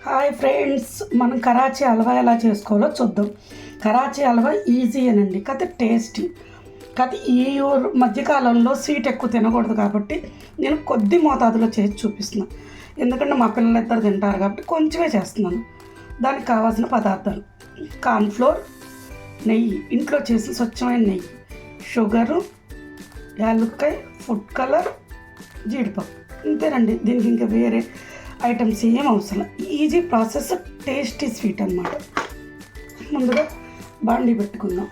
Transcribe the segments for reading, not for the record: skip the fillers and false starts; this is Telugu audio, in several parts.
హాయ్ ఫ్రెండ్స్, మనం కరాచీ హల్వా ఎలా చేసుకోవాలో చూద్దాం. కరాచీ హల్వా ఈజీ అనండి, కాకపోతే టేస్టీ. కాకపోతే ఈ మధ్యకాలంలో స్వీట్ ఎక్కువ తినకూడదు కాబట్టి నేను కొద్ది మోతాదులో చేసి చూపిస్తున్నాను. ఎందుకంటే మా పిల్లలిద్దరు తింటారు కాబట్టి కొంచెమే చేస్తున్నాను. దానికి కావాల్సిన పదార్థాలు: కార్న్ఫ్లోర్, నెయ్యి, ఇంట్లో చేసిన స్వచ్ఛమైన నెయ్యి, షుగరు, యాలక్కాయ, ఫుడ్ కలర్, జీడిపప్పు. ఇంతేనండి. దీనికి ఇంకా వేరే ఐటమ్స్ ఏం అవసరం. ఈజీ ప్రాసెస్, టేస్టీ స్వీట్ అన్నమాట. ముందుగా బాండీ పెట్టుకుందాం.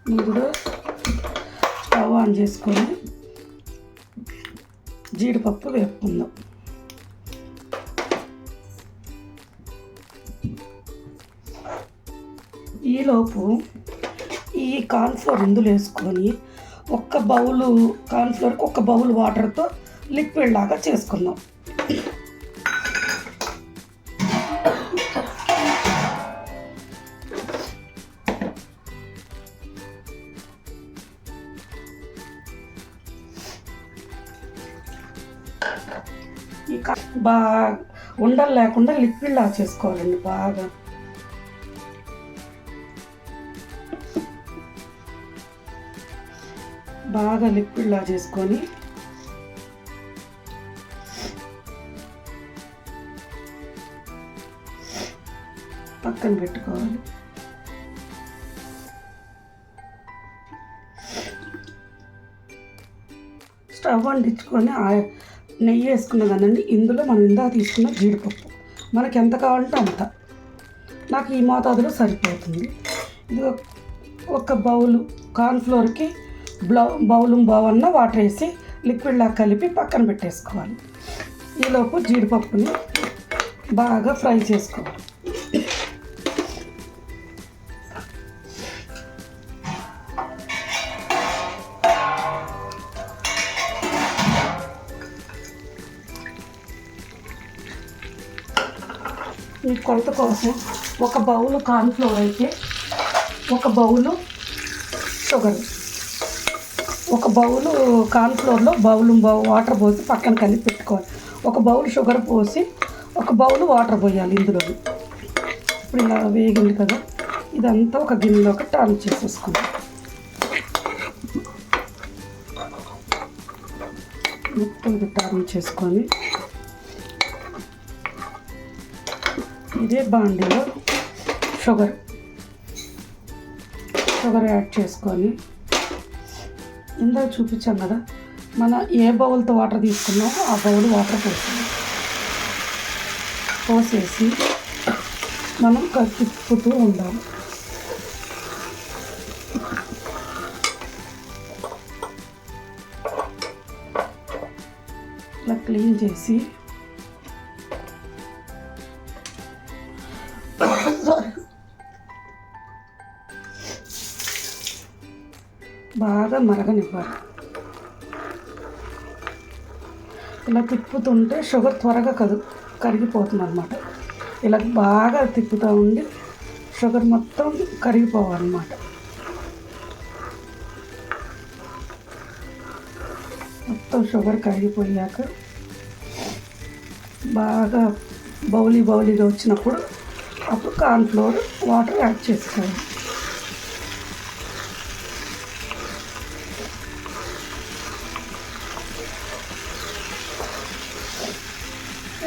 ముందుగా స్టవ్ ఆన్ చేసుకొని జీడిపప్పు వేపుకుందాం. ఈలోపు ఈ కార్న్ఫ్లోర్ ఇందులో వేసుకొని ఒక్క బౌలు కార్న్ఫ్లోర్కి ఒక బౌల్ వాటర్తో లిక్విడ్ లాగా చేసుకుందాం. ఈ బాగా ఉండలు లేకుండా లిక్విడ్ లాగా చేసుకోవాలండి. బాగా లిక్విడ్ లా చేసుకొని పక్కన పెట్టుకోవాలి. స్టవ్ అంటించుకొని నెయ్యి వేసుకున్న కదండి, ఇందులో మనం ఇందాక తీసుకున్న జీడిపప్పు మనకి ఎంత కావాలంటే అంత. నాకు ఈ మోతాదులో సరిపోతుంది. ఇది ఒక బౌలు కార్న్ఫ్లోర్కి బౌలన్న వాటర్ వేసి లిక్విడ్ లాగా కలిపి పక్కన పెట్టేసుకోవాలి. ఈలోపు జీడిపప్పుని బాగా ఫ్రై చేసుకోవాలి. ఈ కొలత కోసం ఒక బౌలు కార్న్ఫ్లోర్ అయితే ఒక బౌలు షుగర్, ఒక బౌలు కార్న్ఫ్లోర్లో వాటర్ పోసి పక్కన కలిపి పెట్టుకోవాలి. ఒక బౌల్ షుగర్ పోసి ఒక బౌల్ వాటర్ పోయాలి ఇందులో. ఇప్పుడు ఇలా వేగింది కదా, ఇదంతా ఒక గిన్నెలోకి టర్న్ చేసేసుకుందాం. మొత్తం ఇది టర్న్ చేసుకొని ఇదే బాండీలో షుగర్ యాడ్ చేసుకొని ఇందాక చూపించాం కదా, మన ఏ బౌల్తో వాటర్ తీసుకున్నామో ఆ బౌల్ వాటర్ పోసేసి మనం తిప్పుతూ ఉండాలి. ఇలా క్లీన్ చేసి బాగా మరగనివ్వాలి. ఇలా తిప్పుతుంటే షుగర్ త్వరగా కరిగిపోతుంది అన్నమాట. ఇలా బాగా తిప్పుతూ ఉండి షుగర్ మొత్తం కరిగిపోవాలన్నమాట. మొత్తం షుగర్ కరిగిపోయాక బాగా బౌలీగా వచ్చినప్పుడు అప్పుడు కార్న్ఫ్లోర్ వాటర్ యాడ్ చేసుకోవాలి.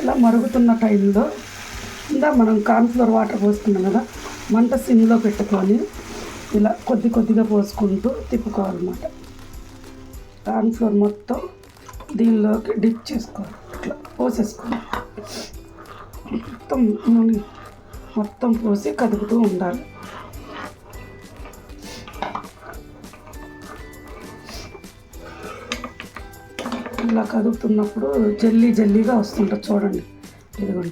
ఇలా మరుగుతున్న టైంలో మనం కార్న్ఫ్లోర్ వాటర్ పోసుకున్నాం కదా, మంట సిమ్లో పెట్టుకొని ఇలా కొద్దిగా పోసుకుంటూ తిప్పుకోవాలన్నమాట. కార్న్ఫ్లోర్ మొత్తం దీనిలోకి డిప్ చేసుకోవాలి. ఇట్లా పోసేసుకోవాలి. మొత్తం పోసి కదుపుతూ ఉండాలి. ఇలా కదుపుతున్నప్పుడు జల్లీగా వస్తుంటుంది చూడండి. ఇదిగోండి,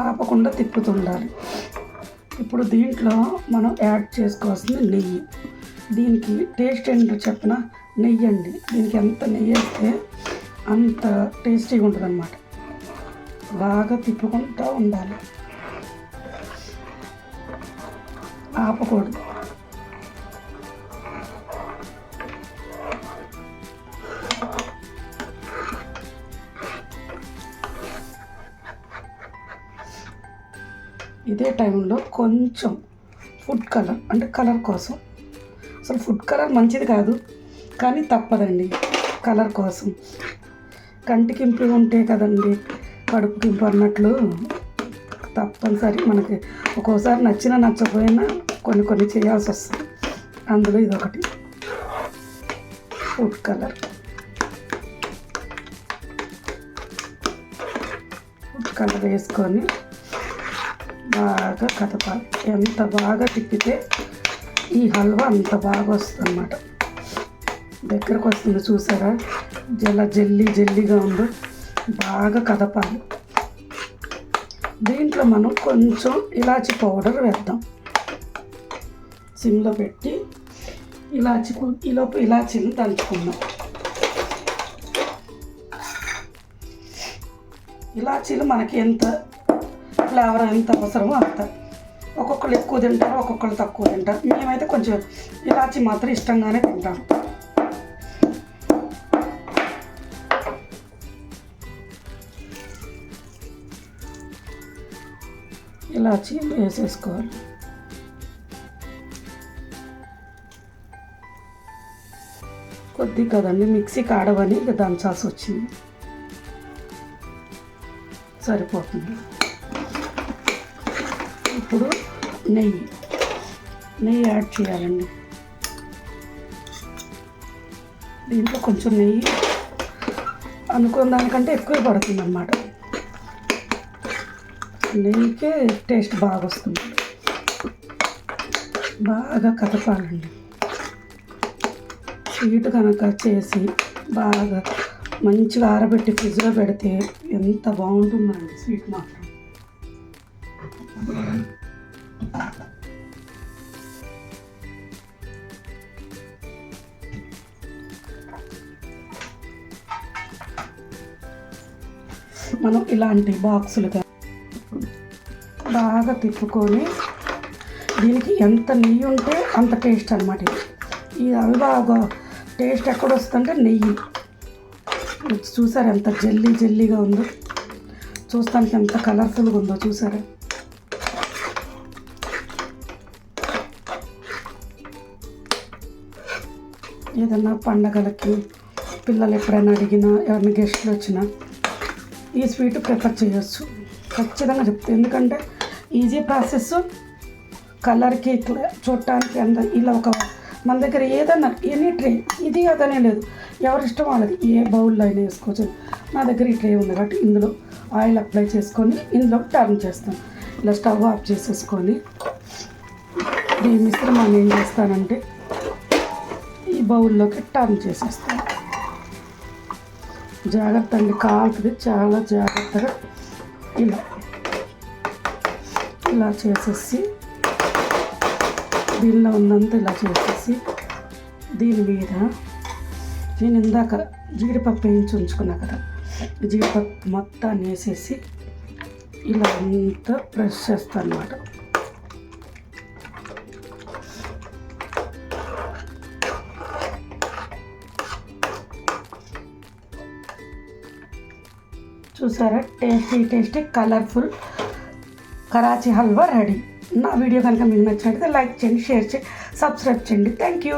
ఆపకుండా తిప్పుతుండాలి. ఇప్పుడు దీంట్లో మనం యాడ్ చేసుకోవాల్సింది నెయ్యి. దీనికి టేస్ట్ ఏంటో చెప్పిన నెయ్యి అండి. దీనికి ఎంత నెయ్యి వేస్తే అంత టేస్టీగా ఉంటుంది అన్నమాట. బాగా తిప్పుకుంటూ ఉండాలి, ఆపకూడదు. ఇదే టైంలో కొంచెం ఫుడ్ కలర్, అంటే కలర్ కోసం. అసలు ఫుడ్ కలర్ మంచిది కాదు, కానీ తప్పదండి కలర్ కోసం. కంటికి ఇంపు ఉంటే కదండి కడుపుకి ఇంపు అన్నట్లు తప్పనిసరి మనకి ఒక్కోసారి నచ్చినా నచ్చకపోయినా కొన్ని చేయాల్సి వస్తుంది. అందులో ఇదొకటి ఫుడ్ కలర్. ఫుడ్ కలర్ వేసుకొని బాగా కదపాలి. ఎంత బాగా తిప్పితే ఈ హల్వా అంత బాగా వస్తుంది అన్నమాట. దగ్గరకు వస్తుంది చూసారా, జెల్లీగా ఉందో. బాగా కదపాలి. దీంట్లో మనం కొంచెం ఇలాచి పౌడర్ వేద్దాం. సిమ్లో పెట్టి ఈలోపు ఇలాచీని దంచుకుందాం. ఇలాచీలు మనకి ఎంత ఫ్లేవర్ ఎంత అవసరమో అంత. ఒక్కొక్కరు ఎక్కువ తింటారు, ఒక్కొక్కరు తక్కువ తింటారు. మేమైతే కొంచెం ఇలాచీ మాత్రం ఇష్టంగానే తింటాము. ఇలాచీ వేసేసుకోవాలి. కొద్ది కదండి, మిక్సీకి ఆడవని ఇక దంచాల్సి వచ్చింది. సరిపోతుంది. ఇప్పుడు నెయ్యి యాడ్ చేయాలండి. దీంట్లో కొంచెం నెయ్యి అనుకున్న దానికంటే ఎక్కువ పడుతుంది అన్నమాట. నెయ్యికే టేస్ట్ బాగా వస్తుంది. బాగా కదపాలండి. స్వీట్ కనుక చేసి బాగా మంచిగా ఆరబెట్టి ఫ్రిడ్జ్లో పెడితే ఎంత బాగుంటుందండి స్వీట్ మాత్రం. మనం ఇలాంటి బాక్సులుగా బాగా తిప్పుకొని, దీనికి ఎంత నెయ్యి ఉంటే అంత టేస్ట్ అన్నమాట. ఇది హల్వా టేస్ట్ ఎక్కడ వస్తుందంటే నెయ్యి. చూసారా ఎంత జెల్లీగా ఉందో, చూస్తానికి ఎంత కలర్ఫుల్గా ఉందో చూసారా. ఏదన్నా పండగలకి పిల్లలు ఎప్పుడైనా అడిగినా, ఎవరైనా గెస్ట్లు వచ్చినా ఈ స్వీట్ ప్రిఫర్ చేయొచ్చు. ఖచ్చితంగా చెప్తాను. ఎందుకంటే ఈజీ ప్రాసెస్, కలర్కి చూడటానికి అంత. ఇలా మన దగ్గర ఏదన్నా ఎనీ ట్రే, ఇది అదనే లేదు, ఎవరి ఇష్టం వాళ్ళది, ఏ బౌల్లో అయినా వేసుకోవచ్చు. నా దగ్గర ఈ ట్రే ఉంది కాబట్టి ఇందులో ఆయిల్ అప్లై చేసుకొని ఇందులో టర్న్ చేస్తాను. ఇలా స్టవ్ ఆఫ్ చేసేసుకొని ఈ మిశ్రమాన్ని ఏం చేస్తానంటే ఈ బౌల్లోకి టర్న్ చేసేస్తాను. జాగ్రత్త అండి, కాలుతుంది, చాలా జాగ్రత్తగా ఇలా చేసేసి దీనిలో ఉన్నంత ఇలా చేసేసి దీని మీద నేను ఇందాక జీడిపప్పు వేయించి ఉంచుకున్నా కదా, జీడిపప్పు మొత్తాన్ని వేసేసి ఇలా అంతా ప్రెస్ చేస్తాను అన్నమాట. చూసారా, tasty colourful Karachi halwa ready. నా వీడియో కనుక మీకు నచ్చినట్లయితే లైక్ చేయండి, షేర్ చేయండి, సబ్స్క్రైబ్ చేయండి. Thank you.